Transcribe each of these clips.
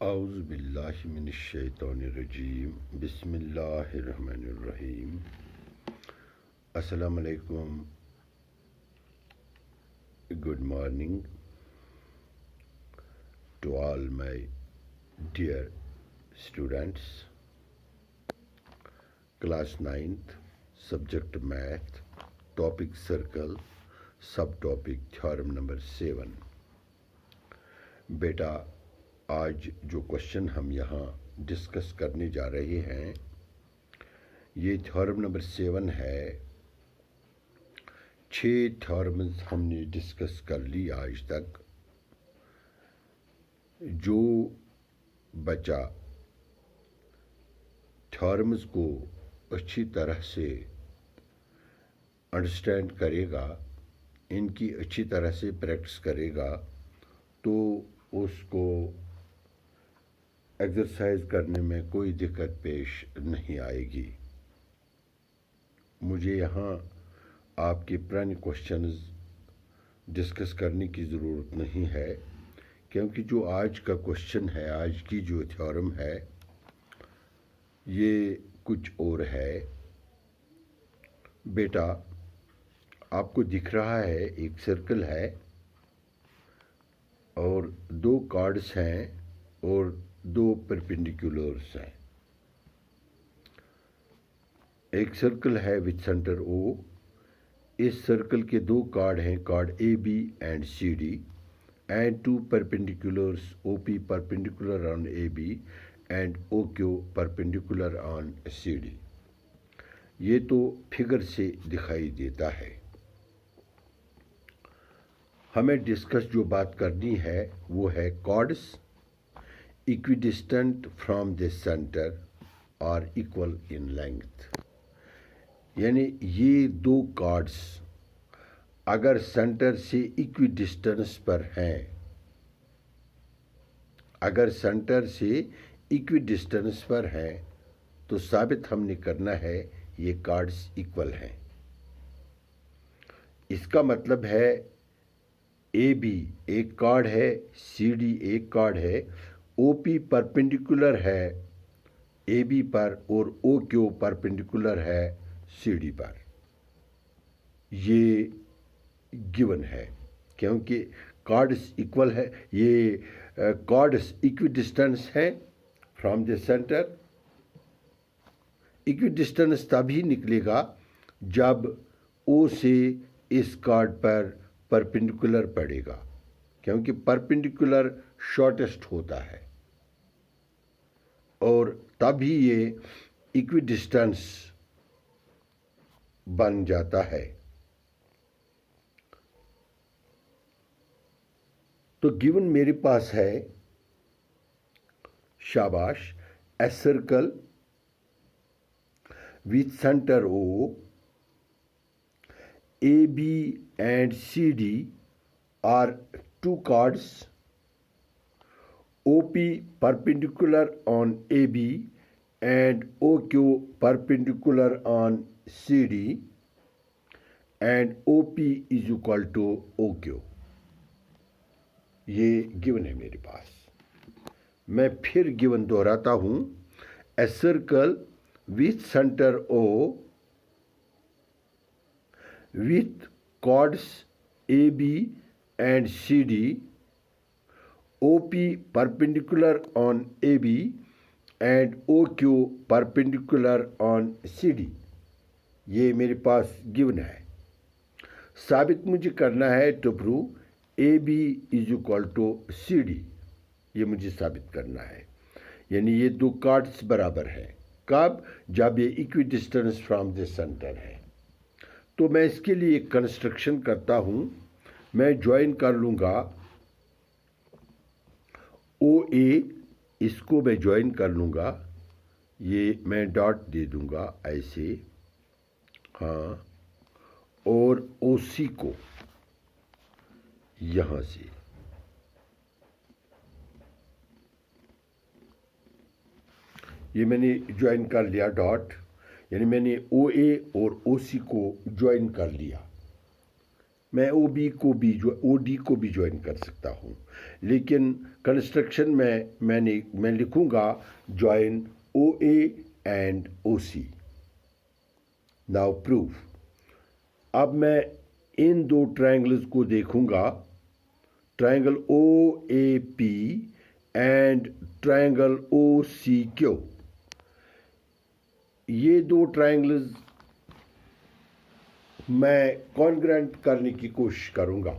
औज़ु बिल्लाहि मिनश्शैतानिर्रजीम बिस्मिल्लाहिर्रहमानिर्रहीम। अस्सलामु अलैकुम, good morning to all my dear students. Class 9th, subject math, topic circle, subtopic theorem number 7. बेटा, आज जो क्वेश्चन हम यहाँ डिस्कस करने जा रहे हैं ये थ्योरम नंबर 7 है। 6 थ्योरम्स हमने डिस्कस कर ली आज तक। जो बच्चा थ्योरम्स को अच्छी तरह से अंडरस्टैंड करेगा, इनकी अच्छी तरह से प्रैक्टिस करेगा तो उसको एक्सरसाइज करने में कोई दिक्कत पेश नहीं आएगी। मुझे यहाँ आपके पुराने क्वेश्चंस डिस्कस करने की ज़रूरत नहीं है, क्योंकि जो आज का क्वेश्चन है, आज की जो थ्योरम है, ये कुछ और है। बेटा, आपको दिख रहा है एक सर्कल है और 2 कार्ड्स हैं और 2 परपेंडिकुलर्स हैं। एक सर्कल है विद सेंटर ओ। इस सर्कल के 2 कार्ड हैं, chord A B and C D, and 2 perpendiculars, OP perpendicular on AB and OQ perpendicular on CD। ये तो फिगर से दिखाई देता है। हमें डिस्कस जो बात करनी है वो है chords equidistant from the centre और इक्वल इन लेंथ। यानी ये 2 कार्ड्स अगर सेंटर से इक्विडिस्टेंस पर हैं, अगर सेंटर से इक्विडिस्टेंस पर हैं तो साबित हमने करना है ये कार्ड्स इक्वल हैं। इसका मतलब है ए बी एक कार्ड है, सी डी एक कार्ड है, ओ पी परपेंडिकुलर है ए बी पर और ओ क्यू परपेंडिकुलर है सी डी पर। ये गिवन है क्योंकि कार्ड्स इक्वल है। ये कार्ड्स इक्विडिस्टेंस है फ्रॉम द सेंटर। इक्विडिस्टेंस तभी निकलेगा जब ओ से इस कार्ड पर परपेंडिकुलर पड़ेगा, क्योंकि परपेंडिकुलर शॉर्टेस्ट होता है और तभी ये इक्विडिस्टेंस बन जाता है। तो गिवन मेरे पास है, शाबाश, a circle with centre O, A B and C D are 2 chords, O P perpendicular on A B and O Q perpendicular on C D and O P is equal to O Q. ये given है मेरे पास। मैं फिर given दोहराता हूँ। A circle with centre O with chords A B and C D, O P perpendicular on A B and O Q perpendicular on C D. ये मेरे पास गिवन है। साबित मुझे करना है to prove A B is equal to C D. ये मुझे साबित करना है। यानी ये 2 कार्ड्स बराबर हैं। कब? जब ये इक्विडिस्टेंस फ्रॉम द सेंटर है। तो मैं इसके लिए एक कंस्ट्रक्शन करता हूँ। मैं ज्वाइन कर लूँगा ओ ए, इसको मैं ज्वाइन कर लूँगा। ये मैं डॉट दे दूँगा ऐसे, हाँ, और ओ सी को यहाँ से, ये मैंने ज्वाइन कर लिया डॉट, यानी मैंने ओ ए और ओ सी को ज्वाइन कर लिया। मैं ओ डी को भी ज्वाइन कर सकता हूँ, लेकिन कंस्ट्रक्शन में मैं लिखूँगा join O A and O C. Now proof. अब मैं इन दो ट्रायंगल्स को देखूँगा, triangle O A P and triangle O C Q. ये दो ट्रायंगल्स मैं कॉन्ग्रेंट करने की कोशिश करूंगा।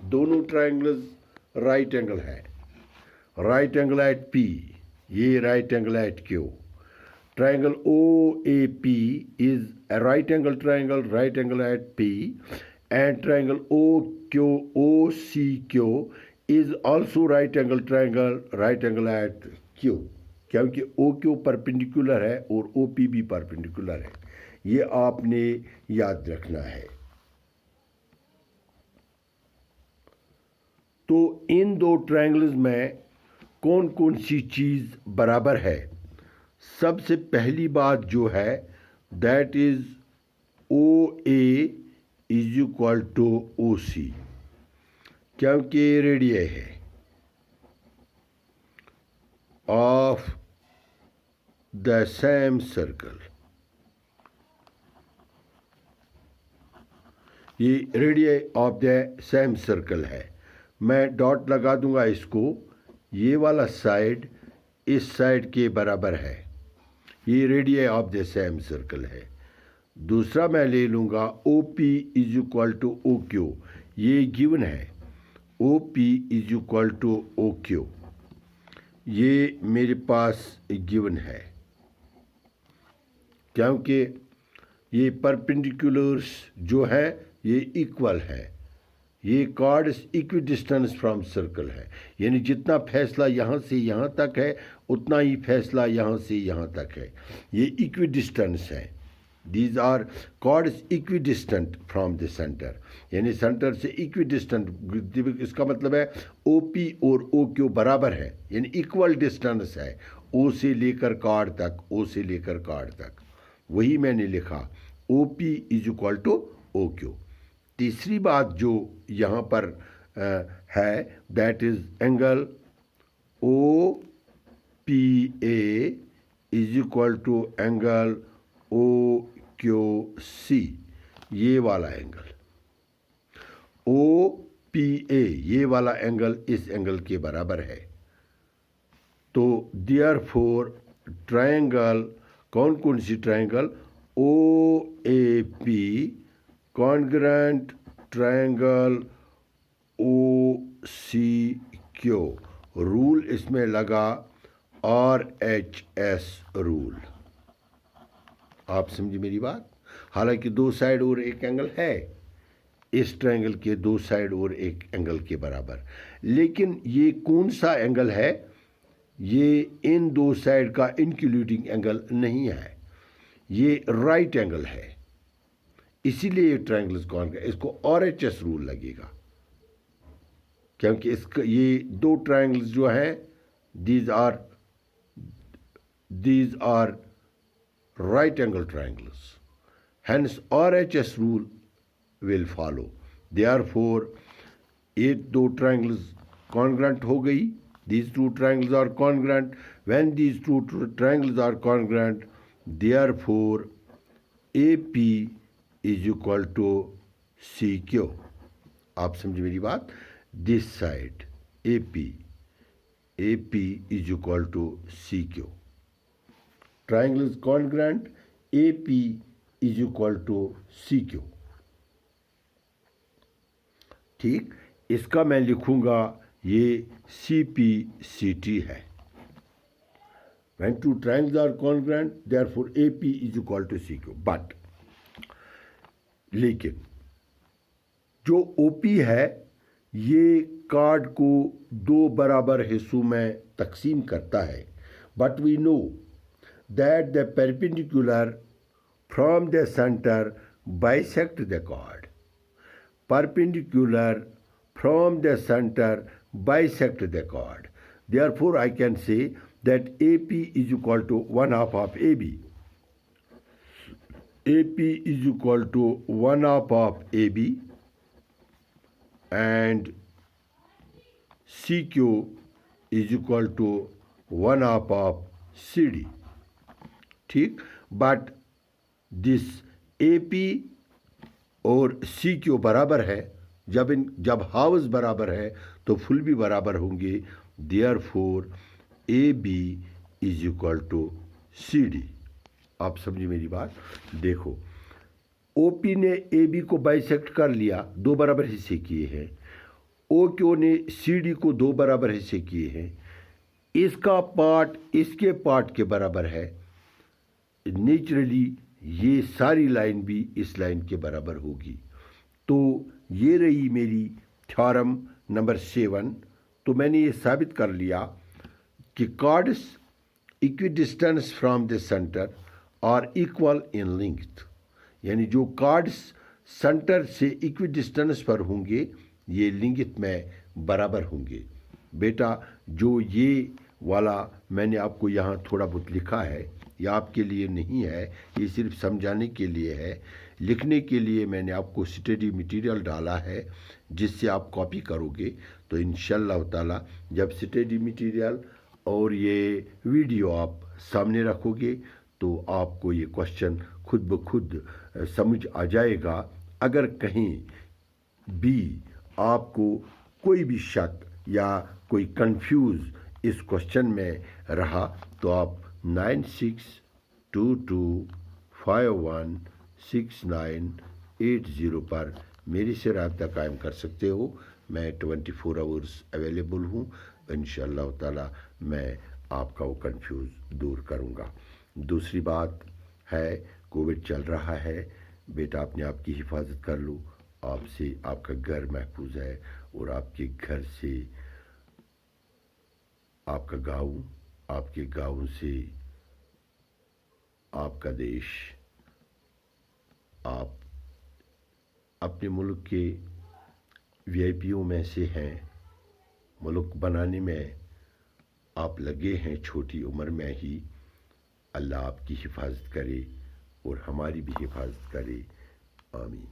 दोनों ट्रायंगल्स राइट एंगल है, राइट एंगल एट पी, ये right angle at Q. Triangle O A P is a right angle triangle, right angle at P, and triangle OCQ is also right angle triangle, right angle at Q, क्योंकि OQ perpendicular है और OP भी perpendicular है। ये आपने याद रखना है। तो इन दो ट्रायंगल्स में कौन कौन सी चीज़ बराबर है? सबसे पहली बात जो है that is O A is equal to O C, क्योंकि रेडियस है ऑफ द सेम सर्कल। ये radius of the same circle है। मैं डॉट लगा दूंगा इसको, ये वाला साइड इस साइड के बराबर है, ये radius of the same circle है। दूसरा मैं ले लूँगा O P is equal to O Q, ये गिवन है O P is equal to O Q, ये मेरे पास गिवन है, क्योंकि ये परपेंडिकुलर्स जो है ये इक्वल है। ये chords equidistance from circle है, यानी जितना फैसला यहाँ से यहाँ तक है उतना ही फैसला यहाँ से यहाँ तक है। ये इक्वी डिस्टेंस है। These are chords equidistant from the centre, यानी सेंटर से इक्वी डिस्टेंट। इसका मतलब है ओ पी और ओ क्यू बराबर है, यानी इक्वल डिस्टेंस है ओ से लेकर कॉर्ड तक, ओ से लेकर कॉर्ड तक। वही मैंने लिखा O P is equal to O Q. तीसरी बात जो यहाँ पर है that is angle O P A is equal to angle O Q C, ये वाला एंगल ओ पी ए, ये वाला एंगल इस एंगल के बराबर है। तो देयरफॉर ट्रायंगल, कौन कौन सी triangle? O A P congruent triangle O C Q. Rule इसमें लगा RHS रूल। आप समझे मेरी बात? हालांकि दो साइड और एक एंगल है, इस ट्रायंगल के दो साइड और एक एंगल के बराबर, लेकिन ये कौन सा एंगल है? ये इन दो साइड का इंक्लूडिंग एंगल नहीं है, ये राइट एंगल है। इसीलिए ये ट्रायंगल्स कौन का, इसको RHS रूल लगेगा, क्योंकि इसका ये दो ट्रायंगल्स जो हैं these are right angle triangles, hence RHS rule will follow. Therefore ये दो triangles congruent हो गई, these two triangles are congruent. When these two triangles are congruent, therefore AP is equal to CQ. आप समझे मेरी बात? This side AP is equal to CQ. Triangle is congruent, AP is equal to CQ. ठीक, इसका मैं लिखूंगा ये CPCT है। When two triangles are congruent, therefore AP is equal to CQ. But लेकिन जो OP है ये कार्ड को दो बराबर हिस्सों में तकसीम करता है, but we know that the perpendicular from the center bisect the chord. Perpendicular from the center bisect the chord. Therefore, I can say that AP is equal to 1/2 of AB. AP is equal to 1 half of AB and CQ is equal to 1 half of CD. ठीक, but this AP और CQ बराबर है, जब house बराबर है तो full भी बराबर होंगे, therefore AB is equal to CD। आप समझिए मेरी बात। देखो, OP ने AB को बाइसेक्ट कर लिया, 2 बराबर हिस्से किए हैं। OQ ने CD को 2 बराबर हिस्से किए हैं। इसका पार्ट इसके पार्ट के बराबर है। नेचुरली ये सारी लाइन भी इस लाइन के बराबर होगी। तो ये रही मेरी थ्योरम नंबर 7। तो मैंने ये साबित कर लिया कि chords equidistance from the centre are equal in length, यानी जो कॉर्ड्स सेंटर से इक्विडिस्टेंस पर होंगे ये लेंथ में बराबर होंगे। बेटा, जो ये वाला मैंने आपको यहाँ थोड़ा बहुत लिखा है, ये आपके लिए नहीं है, ये सिर्फ समझाने के लिए है। लिखने के लिए मैंने आपको स्टडी मटेरियल डाला है, जिससे आप कॉपी करोगे तो इंशाल्लाह ताला जब स्टडी मटेरियल और ये वीडियो आप सामने रखोगे तो आपको ये क्वेश्चन खुद ब खुद समझ आ जाएगा। अगर कहीं भी आपको कोई भी शक या कोई कंफ्यूज इस क्वेश्चन में रहा तो आप 9622516980 पर मेरे से रब्ता कायम कर सकते हो। मैं 24 आवर्स अवेलेबल हूँ। इंशाअल्लाह ताला मैं आपका वो कंफ्यूज दूर करूँगा। दूसरी बात है, कोविड चल रहा है, बेटा अपने आप की हिफाजत कर लो। आपसे आपका घर महफूज है और आपके घर से आपका गाँव, आपके गाँव से आपका देश। आप अपने मुल्क के वीआईपीओ में से हैं। मुल्क बनाने में आप लगे हैं छोटी उम्र में ही। अल्लाह आपकी हिफाजत करे और हमारी भी हिफाजत करे। आमीन।